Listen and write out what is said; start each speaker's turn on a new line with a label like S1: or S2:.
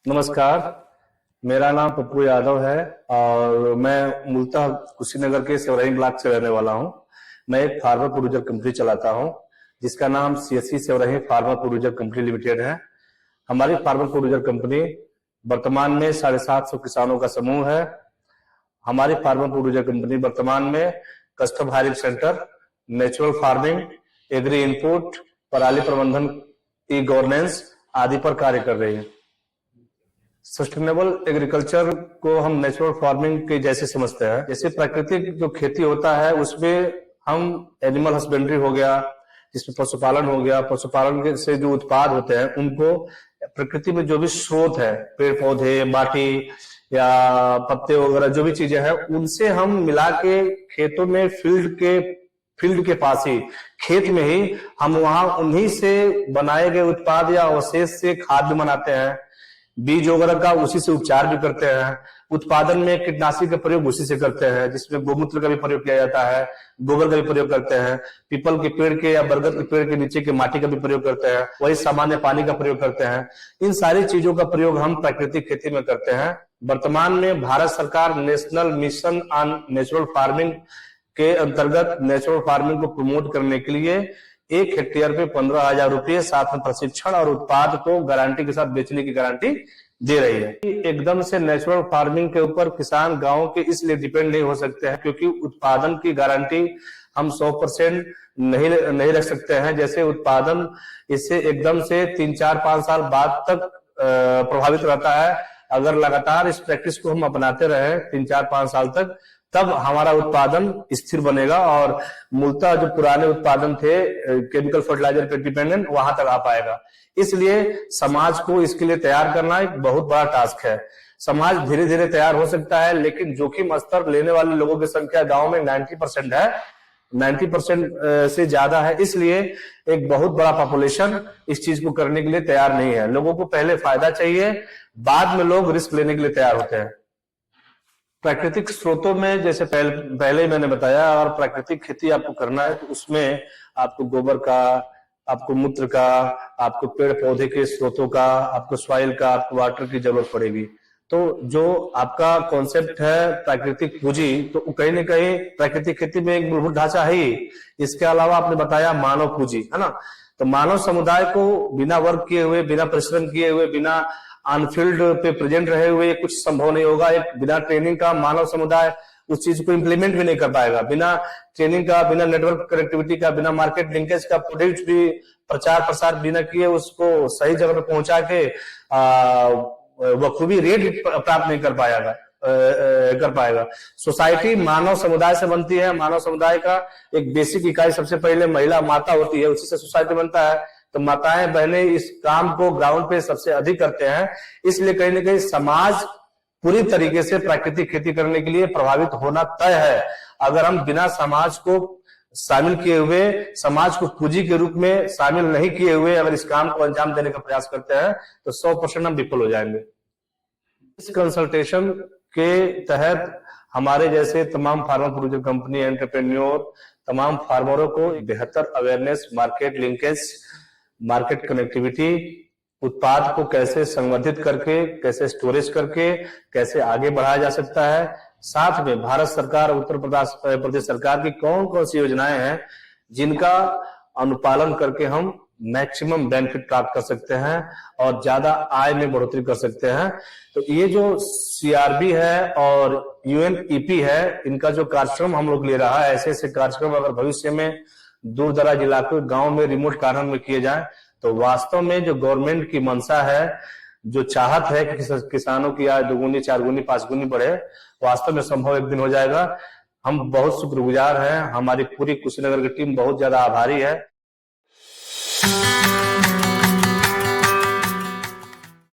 S1: नमस्कार, मेरा नाम पप्पू यादव है और मैं मूलतः कुशीनगर के सेवरही ब्लॉक से रहने वाला हूं। मैं एक फार्मर प्रोड्यूसर कंपनी चलाता हूं जिसका नाम CSC Sevarhi farmer producer company limited है। हमारी फार्मर प्रोड्यूसर कंपनी वर्तमान में 750 किसानों का समूह है। हमारी फार्मर प्रोड्यूसर कंपनी वर्तमान में custom hiring centre, natural farming, agri input, पराली प्रबंधन, ई गवर्नेंस आदि पर कार्य कर रही है। सस्टेनेबल एग्रीकल्चर को हम नेचुरल फार्मिंग के जैसे समझते हैं। जैसे प्राकृतिक जो खेती होता है उसमें हम एनिमल हस्बेंड्री हो गया, जिसमें पशुपालन हो गया, पशुपालन से जो उत्पाद होते हैं उनको प्रकृति में जो भी स्रोत है, पेड़ पौधे, माटी या पत्ते वगैरह जो भी चीजें हैं उनसे हम मिला के खेतों में फील्ड के पास ही, खेत में ही हम वहां उन्हीं से बनाए गए उत्पाद या अवशेष से खाद भी बनाते हैं, बीज वगैरह का उसी से उपचार भी करते हैं। उत्पादन में कीटनाशी का प्रयोग उसी से करते हैं, जिसमें गोमूत्र का भी प्रयोग किया जाता है, गोबर का भी प्रयोग करते हैं, पीपल के पेड़ के या बरगद के पेड़ के नीचे के माटी का भी प्रयोग करते हैं, वही सामान्य पानी का प्रयोग करते हैं। इन सारी चीजों का प्रयोग हम प्राकृतिक खेती में करते हैं। वर्तमान में भारत सरकार national mission on natural farming के अंतर्गत नेचुरल फार्मिंग को प्रमोट करने के लिए 1 हेक्टेयर पे 15,000 रुपये, साथ में प्रशिक्षण और उत्पाद को गारंटी के साथ बेचने की गारंटी दे रही है। एकदम से नेचुरल फार्मिंग के ऊपर किसान गांव के इसलिए डिपेंड नहीं हो सकते हैं क्योंकि उत्पादन की गारंटी हम 100% नहीं रख सकते हैं। जैसे उत्पादन इससे एकदम से 3, 4, 5 साल बाद तक प्रभावित रहता है। अगर लगातार इस प्रैक्टिस को हम अपनाते रहे 3, 4, 5 साल तक, तब हमारा उत्पादन स्थिर बनेगा और मूलतः जो पुराने उत्पादन थे केमिकल फर्टिलाइजर पे डिपेंडेंट, वहां तक आ पाएगा। इसलिए समाज को इसके लिए तैयार करना एक बहुत बड़ा टास्क है। समाज धीरे धीरे तैयार हो सकता है, लेकिन जोखिम स्तर लेने वाले लोगों की संख्या गांव में 90% है, 90% से ज्यादा है। इसलिए एक बहुत बड़ा पॉपुलेशन इस चीज को करने के लिए तैयार नहीं है। लोगों को पहले फायदा चाहिए, बाद में लोग रिस्क लेने के लिए तैयार होते हैं। प्राकृतिक स्रोतों में जैसे पहले ही मैंने बताया, और प्राकृतिक खेती आपको करना है तो उसमें आपको गोबर का, आपको मूत्र का, आपको पेड़ पौधे के स्रोतों का, आपको सॉइल का, आपको वाटर की जरूरत पड़ेगी। तो जो आपका कॉन्सेप्ट है प्राकृतिक पूंजी, तो कहीं ना कहीं प्राकृतिक खेती में एक मूलभूत ढांचा है ही। इसके अलावा आपने बताया मानव पूंजी, है ना। तो मानव समुदाय को बिना वर्क किए हुए, बिना परिश्रम किए हुए, बिना ऑनफील्ड पे प्रेजेंट रहे हुए कुछ संभव नहीं होगा। एक बिना ट्रेनिंग का मानव समुदाय उस चीज को इंप्लीमेंट भी नहीं कर पाएगा। बिना ट्रेनिंग का, बिना नेटवर्क कनेक्टिविटी का, बिना मार्केट लिंकेज का, प्रोडक्ट भी प्रचार प्रसार बिना किए उसको सही जगह पे पहुंचा के बखूबी रेट प्राप्त नहीं कर पाएगा। सोसाइटी मानव समुदाय से बनती है। मानव समुदाय का एक बेसिक इकाई सबसे पहले महिला माता होती है, उसी से सोसाइटी बनता है। तो माताएं बहनें इस काम को ग्राउंड पे सबसे अधिक करते हैं। इसलिए कहीं ना कहीं समाज पूरी तरीके से प्राकृतिक खेती करने के लिए प्रभावित होना तय है। अगर हम बिना समाज को शामिल किए हुए, समाज को पूंजी के रूप में शामिल नहीं किए हुए अगर इस काम को अंजाम देने का प्रयास करते हैं तो 100% हम विफल हो जाएंगे। इस कंसल्टेशन के तहत हमारे जैसे तमाम फार्मर प्रोड्यूसर कंपनी, एंटरप्रेन्योर, तमाम फार्मरों को बेहतर awareness, market linkage, market connectivity, उत्पाद को कैसे संवर्धित करके, कैसे स्टोरेज करके, कैसे आगे बढ़ाया जा सकता है। साथ में भारत सरकार, उत्तर प्रदेश सरकार की कौन कौन सी योजनाएं हैं जिनका अनुपालन करके हम मैक्सिमम बेनिफिट प्राप्त कर सकते हैं और ज्यादा आय में बढ़ोतरी कर सकते हैं। तो ये जो सीआरबी है और यूएनईपी है, इनका जो कार्यक्रम हम लोग ले रहा है, ऐसे ऐसे कार्यक्रम अगर भविष्य में दूर दराज इलाकों, गांव में, रिमोट कार्नर में किए जाए तो वास्तव में जो गवर्नमेंट की मंशा है, जो चाहत है कि किसानों की आय 2 गुनी, 4 गुनी, 5 गुनी बढ़े, वास्तव में संभव एक दिन हो जाएगा। हम बहुत शुक्रगुजार हैं, हमारी पूरी कुशीनगर की टीम बहुत ज्यादा आभारी है।